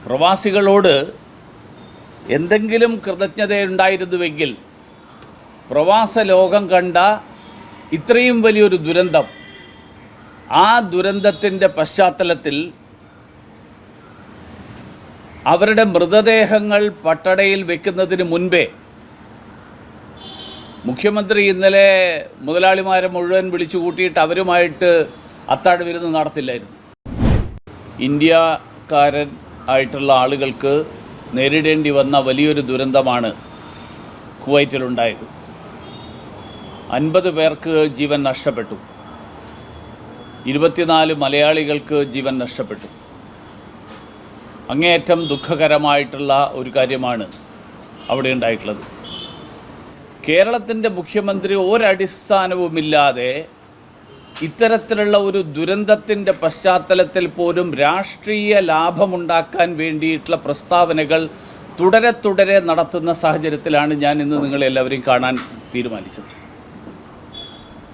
പ്രവാസികളോട് എന്തെങ്കിലും കൃതജ്ഞതയുണ്ടായിരുന്നുവെങ്കിൽ പ്രവാസ ലോകം കണ്ട ഇത്രയും വലിയൊരു ദുരന്തം, ആ ദുരന്തത്തിൻ്റെ പശ്ചാത്തലത്തിൽ അവരുടെ മൃതദേഹങ്ങൾ പട്ടടയിൽ വെക്കുന്നതിന് മുൻപേ മുഖ്യമന്ത്രി ഇന്നലെ മുതലാളിമാരെ മുഴുവൻ വിളിച്ചു കൂട്ടിയിട്ട് അവരുമായിട്ട് അത്താഴ വിരുന്ന് നടത്തില്ലായിരുന്നു. ഇന്ത്യക്കാരൻ ആയിട്ടുള്ള ആളുകൾക്ക് നേരിടേണ്ടി വന്ന വലിയൊരു ദുരന്തമാണ് കുവൈറ്റിലുണ്ടായത്. 50 പേർക്ക് ജീവൻ നഷ്ടപ്പെട്ടു, 24 മലയാളികൾക്ക് ജീവൻ നഷ്ടപ്പെട്ടു. അങ്ങേയറ്റം ദുഃഖകരമായിട്ടുള്ള ഒരു കാര്യമാണ് അവിടെ ഉണ്ടായിട്ടുള്ളത്. കേരളത്തിൻ്റെ മുഖ്യമന്ത്രി ഒരടിസ്ഥാനവുമില്ലാതെ ഇത്തരത്തിലുള്ള ഒരു ദുരന്തത്തിൻ്റെ പശ്ചാത്തലത്തിൽ പോലും രാഷ്ട്രീയ ലാഭമുണ്ടാക്കാൻ വേണ്ടിയിട്ടുള്ള പ്രസ്താവനകൾ തുടരെ നടത്തുന്ന സാഹചര്യത്തിലാണ് ഞാൻ ഇന്ന് നിങ്ങളെല്ലാവരെയും കാണാൻ തീരുമാനിച്ചത്.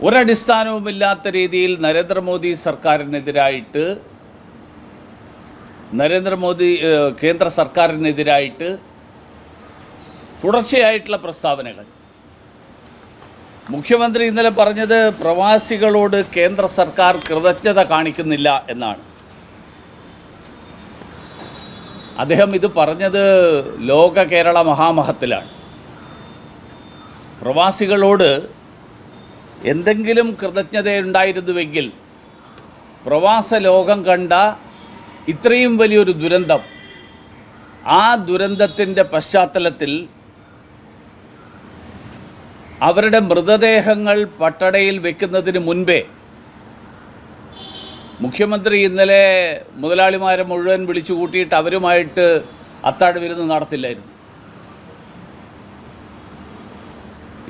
ഒരടിസ്ഥാനവുമില്ലാത്ത രീതിയിൽ നരേന്ദ്രമോദി സർക്കാരിനെതിരായിട്ട്, കേന്ദ്ര സർക്കാരിനെതിരായിട്ട് തുടർച്ചയായിട്ടുള്ള പ്രസ്താവനകൾ. മുഖ്യമന്ത്രി ഇന്നലെ പറഞ്ഞത് പ്രവാസികളോട് കേന്ദ്ര സർക്കാർ കൃതജ്ഞത കാണിക്കുന്നില്ല എന്നാണ്. അദ്ദേഹം ഇത് പറഞ്ഞത് ലോക കേരള മഹാമഹത്തിലാണ്. പ്രവാസികളോട് എന്തെങ്കിലും കൃതജ്ഞതയുണ്ടായിരുന്നുവെങ്കിൽ പ്രവാസ ലോകം കണ്ട ഇത്രയും വലിയൊരു ദുരന്തം, ആ ദുരന്തത്തിൻ്റെ പശ്ചാത്തലത്തിൽ അവരുടെ മൃതദേഹങ്ങൾ പട്ടടയിൽ വെക്കുന്നതിന് മുൻപേ മുഖ്യമന്ത്രി ഇന്നലെ മുതലാളിമാരെ മുഴുവൻ വിളിച്ചു കൂട്ടിയിട്ട് അവരുമായിട്ട് അത്താഴ വിരുന്ന് നടത്തില്ലായിരുന്നു.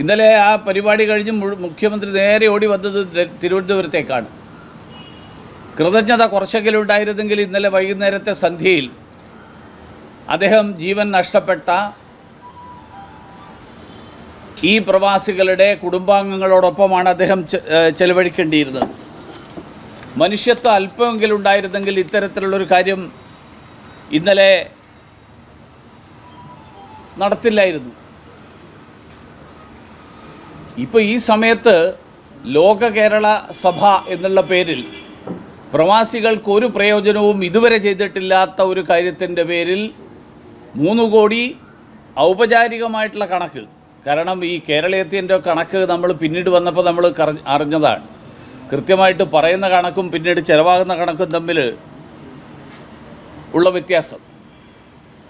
ഇന്നലെ ആ പരിപാടി കഴിഞ്ഞ് മുഖ്യമന്ത്രി നേരെ ഓടി വന്നത് തിരുവനന്തപുരത്തേക്കാണ്. കൃതജ്ഞത കുറച്ചെങ്കിലും ഉണ്ടായിരുന്നെങ്കിൽ ഇന്നലെ വൈകുന്നേരത്തെ സന്ധ്യയിൽ അദ്ദേഹം ജീവൻ നഷ്ടപ്പെട്ട ഈ പ്രവാസികളുടെ കുടുംബാംഗങ്ങളോടൊപ്പമാണ് അദ്ദേഹം ചെലവഴിക്കേണ്ടിയിരുന്നത്. മനുഷ്യത്വം അല്പമെങ്കിലും ഉണ്ടായിരുന്നെങ്കിൽ ഇത്തരത്തിലുള്ളൊരു കാര്യം ഇന്നലെ നടത്തില്ലായിരുന്നു. ഇപ്പോൾ ഈ സമയത്ത് ലോക കേരള സഭ എന്നുള്ള പേരിൽ പ്രവാസികൾക്ക് ഒരു പ്രയോജനവും ഇതുവരെ ചെയ്തിട്ടില്ലാത്ത ഒരു കാര്യത്തിൻ്റെ പേരിൽ 3 കോടി ഔപചാരികമായിട്ടുള്ള കണക്ക്, കാരണം ഈ കേരളീയത്തിൻ്റെ കണക്ക് നമ്മൾ പിന്നീട് വന്നപ്പോൾ നമ്മൾ അറിഞ്ഞതാണ്. കൃത്യമായിട്ട് പറയുന്ന കണക്കും പിന്നീട് ചിലവാകുന്ന കണക്കും തമ്മിൽ ഉള്ള വ്യത്യാസം.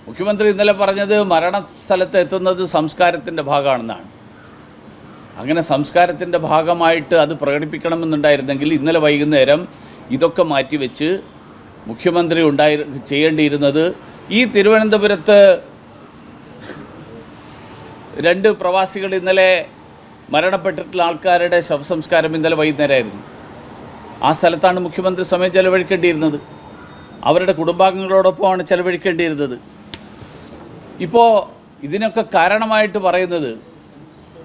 മുഖ്യമന്ത്രി ഇന്നലെ പറഞ്ഞത് മരണസ്ഥലത്ത് എത്തുന്നത് സംസ്കാരത്തിൻ്റെ ഭാഗമാണെന്നാണ്. അങ്ങനെ സംസ്കാരത്തിൻ്റെ ഭാഗമായിട്ട് അത് പ്രകടിപ്പിക്കണമെന്നുണ്ടായിരുന്നെങ്കിൽ ഇന്നലെ വൈകുന്നേരം ഇതൊക്കെ മാറ്റിവെച്ച് മുഖ്യമന്ത്രി ചെയ്യേണ്ടിയിരുന്നത് ഈ തിരുവനന്തപുരത്ത് 2 പ്രവാസികൾ ഇന്നലെ മരണപ്പെട്ടിട്ടുള്ള ആൾക്കാരുടെ ശവസംസ്കാരം ഇന്നലെ വൈകുന്നേരമായിരുന്നു. ആ സ്ഥലത്താണ് മുഖ്യമന്ത്രി സമയം ചെലവഴിക്കേണ്ടിയിരുന്നത്. അവരുടെ കുടുംബാംഗങ്ങളോടൊപ്പമാണ് ചെലവഴിക്കേണ്ടിയിരുന്നത്. ഇപ്പോൾ ഇതിനൊക്കെ കാരണമായിട്ട് പറയുന്നത്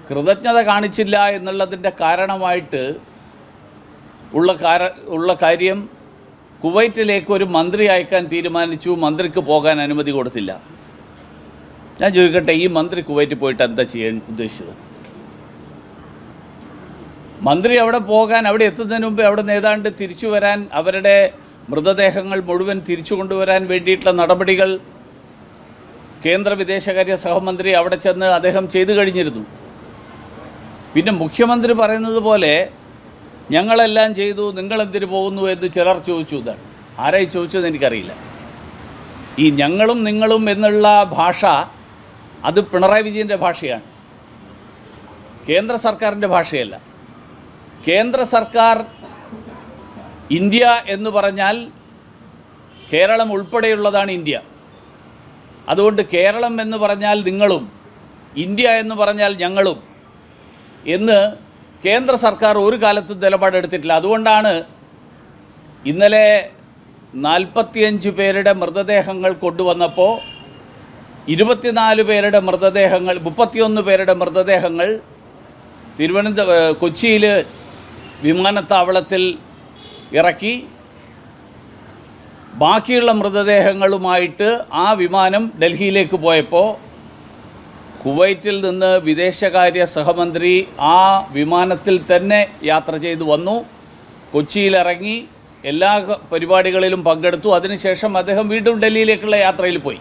കൃതജ്ഞത കാണിച്ചില്ല എന്നുള്ളതിൻ്റെ കാരണമായിട്ട് ഉള്ള കാര്യം കുവൈറ്റിലേക്ക് ഒരു മന്ത്രി അയക്കാൻ തീരുമാനിച്ചു. മന്ത്രിക്ക് പോകാൻ അനുമതി കൊടുത്തില്ല. ഞാൻ ചോദിക്കട്ടെ, ഈ മന്ത്രി കുവൈറ്റിൽ പോയിട്ട് എന്താ ചെയ്യാൻ ഉദ്ദേശിച്ചത്? മന്ത്രി അവിടെ പോകാൻ, അവിടെ എത്തുന്നതിന് മുമ്പ് അവിടെ നേതാണ്ട് തിരിച്ചു വരാൻ, അവരുടെ മൃതദേഹങ്ങൾ മുഴുവൻ തിരിച്ചു കൊണ്ടുവരാൻ വേണ്ടിയിട്ടുള്ള നടപടികൾ കേന്ദ്ര വിദേശകാര്യ സഹമന്ത്രി അവിടെ ചെന്ന് അദ്ദേഹം ചെയ്തു കഴിഞ്ഞിരുന്നു. പിന്നെ മുഖ്യമന്ത്രി പറയുന്നത് പോലെ ഞങ്ങളെല്ലാം ചെയ്തു, നിങ്ങളെന്തിനു പോകുന്നു എന്ന് ചിലർ ചോദിച്ചു. ഇതാണ് ആരായി ചോദിച്ചതെന്ന് എനിക്കറിയില്ല. ഈ ഞങ്ങളും നിങ്ങളും എന്നുള്ള ഭാഷ അത് പിണറായി വിജയൻ്റെ ഭാഷയാണ്, കേന്ദ്ര സർക്കാരിൻ്റെ ഭാഷയല്ല. കേന്ദ്ര സർക്കാർ ഇന്ത്യ എന്ന് പറഞ്ഞാൽ കേരളം ഉൾപ്പെടെയുള്ളതാണ് ഇന്ത്യ. അതുകൊണ്ട് കേരളം എന്ന് പറഞ്ഞാൽ നിങ്ങളും, ഇന്ത്യ എന്ന് പറഞ്ഞാൽ ഞങ്ങളും എന്ന് കേന്ദ്ര സർക്കാർ ഒരു കാലത്തും നിലപാടെടുത്തിട്ടില്ല. അതുകൊണ്ടാണ് ഇന്നലെ 45 പേരുടെ മൃതദേഹങ്ങൾ കൊണ്ടുവന്നപ്പോൾ 24 പേരുടെ മൃതദേഹങ്ങൾ, 31 പേരുടെ മൃതദേഹങ്ങൾ കൊച്ചിയിൽ വിമാനത്താവളത്തിൽ ഇറക്കി ബാക്കിയുള്ള മൃതദേഹങ്ങളുമായിട്ട് ആ വിമാനം ഡൽഹിയിലേക്ക് പോയപ്പോൾ കുവൈറ്റിൽ നിന്ന് വിദേശകാര്യ സഹമന്ത്രി ആ വിമാനത്തിൽ തന്നെ യാത്ര ചെയ്തു വന്നു, കൊച്ചിയിലിറങ്ങി എല്ലാ പരിപാടികളിലും പങ്കെടുത്തു. അതിനുശേഷം അദ്ദേഹം വീണ്ടും ഡൽഹിയിലേക്കുള്ള യാത്രയിൽ പോയി.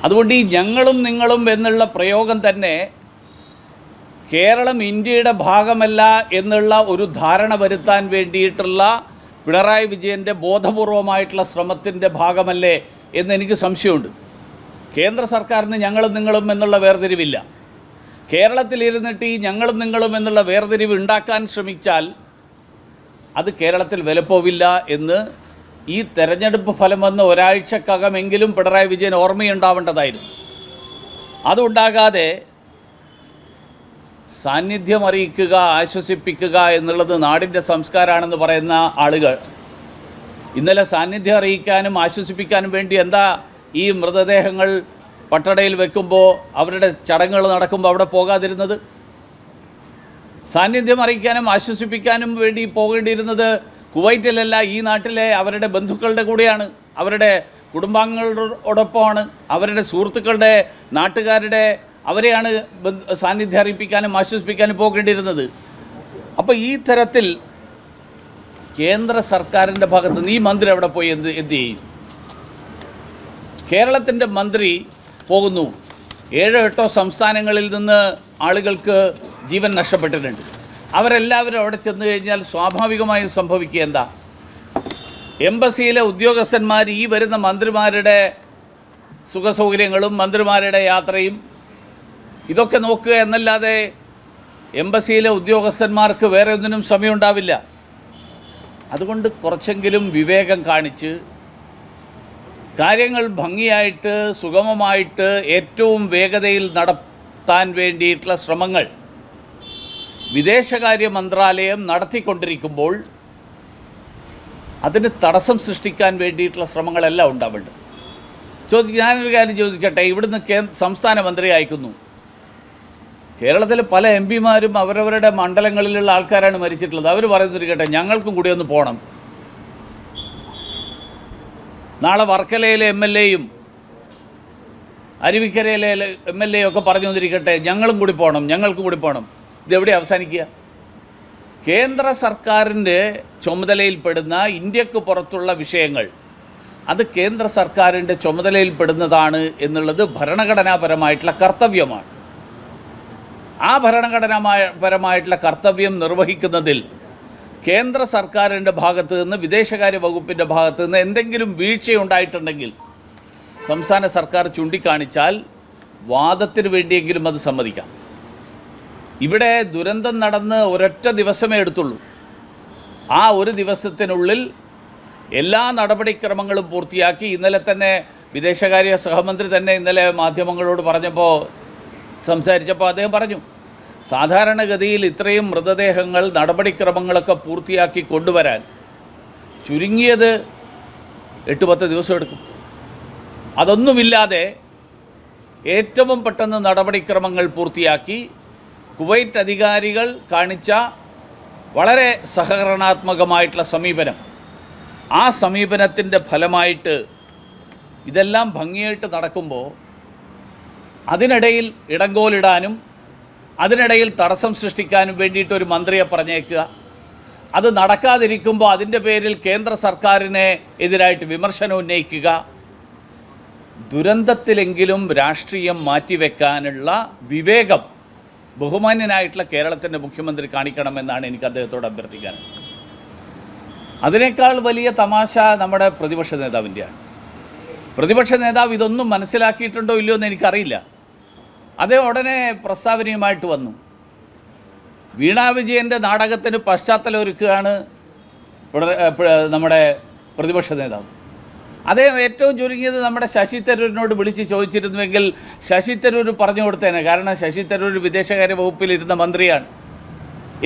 അതുകൊണ്ട് ഈ ഞങ്ങളും നിങ്ങളും എന്നുള്ള പ്രയോഗം തന്നെ കേരളം ഇന്ത്യയുടെ ഭാഗമല്ല എന്നുള്ള ഒരു ധാരണ വരുത്താൻ വേണ്ടിയിട്ടുള്ള പിണറായി വിജയൻ്റെ ബോധപൂർവമായിട്ടുള്ള ശ്രമത്തിൻ്റെ ഭാഗമല്ലേ എന്നെനിക്ക് സംശയമുണ്ട്. കേന്ദ്ര സർക്കാരിന് ഞങ്ങളും നിങ്ങളും എന്നുള്ള വേർതിരിവില്ല. കേരളത്തിലിരുന്നിട്ട് ഈ ഞങ്ങളും നിങ്ങളും എന്നുള്ള വേർതിരിവ് ഉണ്ടാക്കാൻ ശ്രമിച്ചാൽ അത് കേരളത്തിൽ വിലപ്പോവില്ല എന്ന് ഈ തെരഞ്ഞെടുപ്പ് ഫലം വന്ന് ഒരാഴ്ചക്കകമെങ്കിലും പിണറായി വിജയൻ ഓർമ്മയുണ്ടാവേണ്ടതായിരുന്നു. അതുണ്ടാകാതെ സാന്നിധ്യം അറിയിക്കുക, ആശ്വസിപ്പിക്കുക എന്നുള്ളത് നാടിൻ്റെ സംസ്കാരമാണെന്ന് പറയുന്ന ആളുകൾ ഇന്നലെ സാന്നിധ്യം അറിയിക്കാനും ആശ്വസിപ്പിക്കാനും വേണ്ടി എന്താ ഈ മൃതദേഹങ്ങൾ പട്ടടയിൽ വെക്കുമ്പോൾ അവരുടെ ചടങ്ങുകൾ നടക്കുമ്പോൾ അവിടെ പോകാതിരുന്നത്? സാന്നിധ്യം അറിയിക്കാനും ആശ്വസിപ്പിക്കാനും വേണ്ടി പോകേണ്ടിയിരുന്നത് കുവൈറ്റിലല്ല, ഈ നാട്ടിലെ അവരുടെ ബന്ധുക്കളുടെ കൂടെയാണ്, അവരുടെ കുടുംബാംഗങ്ങളോടൊപ്പമാണ്, അവരുടെ സുഹൃത്തുക്കളുടെ നാട്ടുകാരുടെ അവരെയാണ് സാന്നിധ്യം അറിയിപ്പിക്കാനും ആശ്വസിപ്പിക്കാനും പോകേണ്ടിയിരുന്നത്. അപ്പോൾ ഈ തരത്തിൽ കേന്ദ്ര സർക്കാരിൻ്റെ ഭാഗത്ത് നിന്ന് ഈ മന്ത്രി അവിടെ പോയി എന്ത് ചെയ്യും? കേരളത്തിൻ്റെ മന്ത്രി പോകുന്നു, 7-8 സംസ്ഥാനങ്ങളിൽ നിന്ന് ആളുകൾക്ക് ജീവൻ നഷ്ടപ്പെട്ടിട്ടുണ്ട്. അവരെല്ലാവരും അവിടെ ചെന്ന് കഴിഞ്ഞാൽ സ്വാഭാവികമായും സംഭവിക്കുക എന്താ? എംബസിയിലെ ഉദ്യോഗസ്ഥന്മാർ ഈ വരുന്ന മന്ത്രിമാരുടെ സുഖസൗകര്യങ്ങളും മന്ത്രിമാരുടെ യാത്രയും ഇതൊക്കെ നോക്കുക എന്നല്ലാതെ എംബസിയിലെ ഉദ്യോഗസ്ഥന്മാർക്ക് വേറെ ഒന്നിനും സമയമുണ്ടാവില്ല. അതുകൊണ്ട് കുറച്ചെങ്കിലും വിവേകം കാണിച്ച് കാര്യങ്ങൾ ഭംഗിയായിട്ട് സുഗമമായിട്ട് ഏറ്റവും വേഗതയിൽ നടത്താൻ വേണ്ടിയിട്ടുള്ള ശ്രമങ്ങൾ വിദേശകാര്യ മന്ത്രാലയം നടത്തിക്കൊണ്ടിരിക്കുമ്പോൾ അതിന് തടസ്സം സൃഷ്ടിക്കാൻ വേണ്ടിയിട്ടുള്ള ശ്രമങ്ങളെല്ലാം ഉണ്ടാവേണ്ടത്. ഞാനൊരു കാര്യം ചോദിക്കട്ടെ, ഇവിടുന്ന് സംസ്ഥാന മന്ത്രി അയക്കുന്നു. കേരളത്തിലെ പല എം പിമാരും അവരവരുടെ മണ്ഡലങ്ങളിലുള്ള ആൾക്കാരാണ് മരിച്ചിട്ടുള്ളത്. അവർ പറയുന്നൊരു കേട്ടെ, ഞങ്ങൾക്കും കൂടി ഒന്ന് പോകണം. നാളെ വർക്കലയിലെ MLA-യും അരുവിക്കരയിലെ MLA ഒക്കെ പറഞ്ഞു വന്നിരിക്കട്ടെ, ഞങ്ങളും കൂടി പോകണം, ഞങ്ങൾക്കും കൂടി പോകണം. ഇതെവിടെ അവസാനിക്കുക? കേന്ദ്ര സർക്കാരിൻ്റെ ചുമതലയിൽപ്പെടുന്ന ഇന്ത്യക്ക് പുറത്തുള്ള വിഷയങ്ങൾ അത് കേന്ദ്ര സർക്കാരിൻ്റെ ചുമതലയിൽപ്പെടുന്നതാണ് എന്നുള്ളത് ഭരണഘടനാപരമായിട്ടുള്ള കർത്തവ്യമാണ്. ആ ഭരണഘടനാപരമായിട്ടുള്ള കർത്തവ്യം നിർവഹിക്കുന്നതിൽ കേന്ദ്ര സർക്കാരിൻ്റെ ഭാഗത്തു നിന്ന് വിദേശകാര്യ വകുപ്പിൻ്റെ ഭാഗത്തു നിന്ന് എന്തെങ്കിലും വീഴ്ചയുണ്ടായിട്ടുണ്ടെങ്കിൽ സംസ്ഥാന സർക്കാർ ചൂണ്ടിക്കാണിച്ചാൽ വാദത്തിന് വേണ്ടിയെങ്കിലും അത് സമ്മതിക്കാം. ഇവിടെ ദുരന്തം നടന്ന് ഒരൊറ്റ ദിവസമേ എടുത്തുള്ളൂ. ആ ഒരു ദിവസത്തിനുള്ളിൽ എല്ലാ നടപടിക്രമങ്ങളും പൂർത്തിയാക്കി. ഇന്നലെ തന്നെ വിദേശകാര്യ സഹമന്ത്രി തന്നെ ഇന്നലെ മാധ്യമങ്ങളോട് സംസാരിച്ചപ്പോൾ അദ്ദേഹം പറഞ്ഞു, സാധാരണഗതിയിൽ ഇത്രയും മൃതദേഹങ്ങൾ നടപടിക്രമങ്ങളൊക്കെ പൂർത്തിയാക്കി കൊണ്ടുവരാൻ ചുരുങ്ങിയത് 8-10 ദിവസം എടുക്കും. അതൊന്നുമില്ലാതെ ഏറ്റവും പെട്ടെന്ന് നടപടിക്രമങ്ങൾ പൂർത്തിയാക്കി കുവൈറ്റ് അധികാരികൾ കാണിച്ച വളരെ സഹകരണാത്മകമായിട്ടുള്ള സമീപനം, ആ സമീപനത്തിൻ്റെ ഫലമായിട്ട് ഇതെല്ലാം ഭംഗിയായിട്ട് നടക്കുമ്പോൾ അതിനിടയിൽ ഇടങ്കോലിടാനും അതിനിടയിൽ തടസ്സം സൃഷ്ടിക്കാനും വേണ്ടിയിട്ട് ഒരു മന്ത്രിയെ പറഞ്ഞേക്കുക, അത് നടക്കാതിരിക്കുമ്പോൾ അതിൻ്റെ പേരിൽ കേന്ദ്ര സർക്കാരിനെ എതിരായിട്ട് വിമർശനം ഉന്നയിക്കുക, ദുരന്തത്തിലെങ്കിലും രാഷ്ട്രീയം മാറ്റിവെക്കാനുള്ള വിവേകം ബഹുമാന്യനായിട്ടുള്ള കേരളത്തിൻ്റെ മുഖ്യമന്ത്രി കാണിക്കണമെന്നാണ് എനിക്ക് അദ്ദേഹത്തോട് അഭ്യർത്ഥിക്കാനുള്ളത്. അതിനേക്കാൾ വലിയ തമാശ നമ്മുടെ പ്രതിപക്ഷ നേതാവിൻ്റെയാണ്. പ്രതിപക്ഷ നേതാവ് ഇതൊന്നും മനസ്സിലാക്കിയിട്ടുണ്ടോ ഇല്ലയോ എന്ന് എനിക്കറിയില്ല. അദ്ദേഹം ഉടനെ പ്രസ്താവനയുമായിട്ട് വന്നു. വീണാ വിജയൻ്റെ നാടകത്തിന് പശ്ചാത്തലം ഒരുക്കുകയാണ് നമ്മുടെ പ്രതിപക്ഷ നേതാവ്. അദ്ദേഹം ഏറ്റവും ചുരുങ്ങിയത് നമ്മുടെ ശശി തരൂരിനോട് വിളിച്ച് ചോദിച്ചിരുന്നുവെങ്കിൽ ശശി തരൂർ പറഞ്ഞു കൊടുത്തേനെ. കാരണം ശശി തരൂർ വിദേശകാര്യ വകുപ്പിലിരുന്ന മന്ത്രിയാണ്.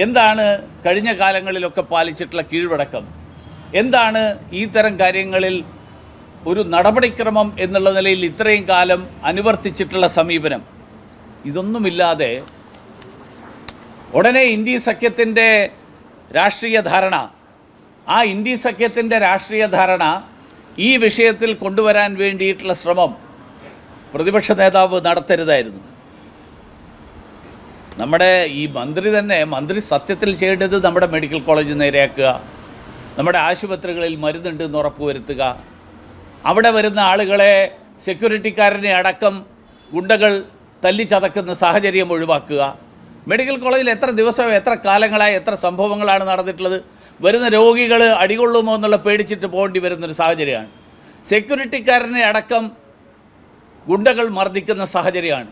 എന്താണ് കഴിഞ്ഞ കാലങ്ങളിലൊക്കെ പാലിച്ചിട്ടുള്ള കീഴ്വഴക്കം, എന്താണ് ഈ തരം കാര്യങ്ങളിൽ ഒരു നടപടിക്രമം എന്നുള്ള നിലയിൽ ഇത്രയും കാലം അനുവർത്തിച്ചിട്ടുള്ള സമീപനം, ഇതൊന്നുമില്ലാതെ ഉടനെ ഇന്ത്യ സഖ്യത്തിൻ്റെ രാഷ്ട്രീയ ധാരണ ആ ഇന്ത്യ സഖ്യത്തിൻ്റെ രാഷ്ട്രീയ ധാരണ ഈ വിഷയത്തിൽ കൊണ്ടുവരാൻ വേണ്ടിയിട്ടുള്ള ശ്രമം പ്രതിപക്ഷ നേതാവ് നടത്തരുതായിരുന്നു. നമ്മുടെ ഈ മന്ത്രി സത്യത്തിൽ ചെയ്യേണ്ടത് നമ്മുടെ മെഡിക്കൽ കോളേജ് നേരെയാക്കുക, നമ്മുടെ ആശുപത്രികളിൽ മരുന്നുണ്ടെന്ന് ഉറപ്പുവരുത്തുക, അവിടെ വരുന്ന ആളുകളെ സെക്യൂരിറ്റിക്കാരനെ അടക്കം ഗുണ്ടകൾ തല്ലിച്ചതക്കുന്ന സാഹചര്യം ഒഴിവാക്കുക. മെഡിക്കൽ കോളേജിൽ എത്ര ദിവസം എത്ര കാലങ്ങളായി എത്ര സംഭവങ്ങളാണ് നടന്നിട്ടുള്ളത്. വരുന്ന രോഗികൾ അടികൊള്ളുമോ എന്നുള്ള പേടിച്ചിട്ട് പോകേണ്ടി വരുന്നൊരു സാഹചര്യമാണ്. സെക്യൂരിറ്റിക്കാരനെ അടക്കം ഗുണ്ടകൾ മർദ്ദിക്കുന്ന സാഹചര്യമാണ്.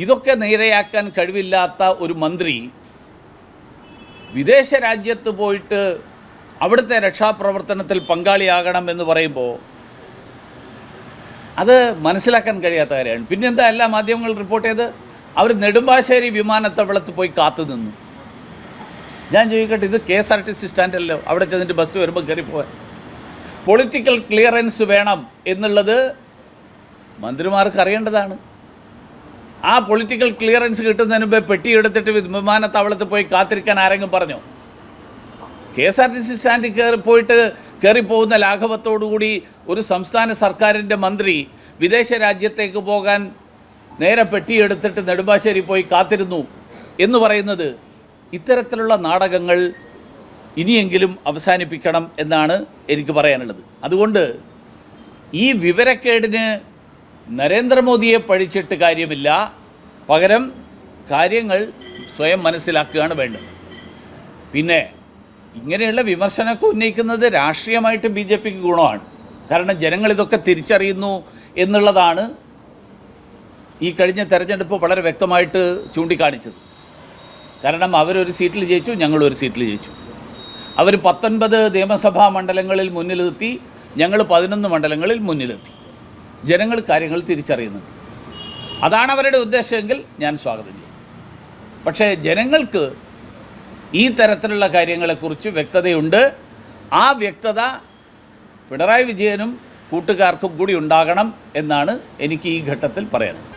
ഇതൊക്കെ നേരെയാക്കാൻ കഴിവില്ലാത്ത ഒരു മന്ത്രി വിദേശ രാജ്യത്ത് പോയിട്ട് അവിടുത്തെ രക്ഷാപ്രവർത്തനത്തിൽ പങ്കാളിയാകണം എന്ന് പറയുമ്പോൾ അത് മനസ്സിലാക്കാൻ കഴിയാത്ത കാര്യമാണ്. പിന്നെന്താ എല്ലാ മാധ്യമങ്ങളും റിപ്പോർട്ട് ചെയ്ത് അവർ നെടുമ്പാശ്ശേരി വിമാനത്താവളത്ത് പോയി കാത്തുനിന്നു. ഞാൻ ചോദിക്കട്ടെ, ഇത് KSRTC സ്റ്റാൻഡല്ലോ, അവിടെ ചെന്നിട്ട് ബസ് വരുമ്പോൾ കയറിപ്പോവാൻ പൊളിറ്റിക്കൽ ക്ലിയറൻസ് വേണം എന്നുള്ളത് മന്ത്രിമാർക്ക് അറിയേണ്ടതാണ്. ആ പൊളിറ്റിക്കൽ ക്ലിയറൻസ് കിട്ടുന്നതിന് മുമ്പേ പെട്ടിയെടുത്തിട്ട് വിമാനത്താവളത്ത് പോയി കാത്തിരിക്കാൻ ആരെങ്കിലും പറഞ്ഞോ? KSRTC സ്റ്റാൻഡിൽ കയറിപ്പോകുന്ന ലാഘവത്തോടുകൂടി ഒരു സംസ്ഥാന സർക്കാരിൻ്റെ മന്ത്രി വിദേശ രാജ്യത്തേക്ക് പോകാൻ നേരെ പെട്ടിയെടുത്തിട്ട് നെടുമ്പാശ്ശേരി പോയി കാത്തിരുന്നു എന്ന് പറയുന്നത് ഇത്തരത്തിലുള്ള നാടകങ്ങൾ ഇനിയെങ്കിലും അവസാനിപ്പിക്കണം എന്നാണ് എനിക്ക് പറയാനുള്ളത്. അതുകൊണ്ട് ഈ വിവരക്കേടിന് നരേന്ദ്രമോദിയെ പഴിച്ചിട്ട് കാര്യമില്ല, പകരം കാര്യങ്ങൾ സ്വയം മനസ്സിലാക്കുകയാണ് വേണ്ടത്. പിന്നെ ഇങ്ങനെയുള്ള വിമർശനമൊക്കെ ഉന്നയിക്കുന്നത് രാഷ്ട്രീയമായിട്ട് BJPക്ക് ഗുണമാണ്. കാരണം ജനങ്ങളിതൊക്കെ തിരിച്ചറിയുന്നു എന്നുള്ളതാണ് ഈ കഴിഞ്ഞ തെരഞ്ഞെടുപ്പ് വളരെ വ്യക്തമായിട്ട് ചൂണ്ടിക്കാണിച്ചത്. കാരണം അവരൊരു സീറ്റിൽ ജയിച്ചു, ഞങ്ങളൊരു സീറ്റിൽ ജയിച്ചു. അവർ 19 നിയമസഭാ മണ്ഡലങ്ങളിൽ മുന്നിലെത്തി, ഞങ്ങൾ 11 മണ്ഡലങ്ങളിൽ മുന്നിലെത്തി. ജനങ്ങൾ കാര്യങ്ങൾ തിരിച്ചറിയുന്നുണ്ട്. അതാണ് അവരുടെ ഉദ്ദേശമെങ്കിൽ ഞാൻ സ്വാഗതം ചെയ്യും. പക്ഷേ ജനങ്ങൾക്ക് ഈ തരത്തിലുള്ള കാര്യങ്ങളെക്കുറിച്ച് വ്യക്തതയുണ്ട്. ആ വ്യക്തത പിണറായി വിജയനും കൂട്ടുകാർക്കും കൂടി ഉണ്ടാകണം എന്നാണ് എനിക്ക് ഈ ഘട്ടത്തിൽ പറയാനുള്ളത്.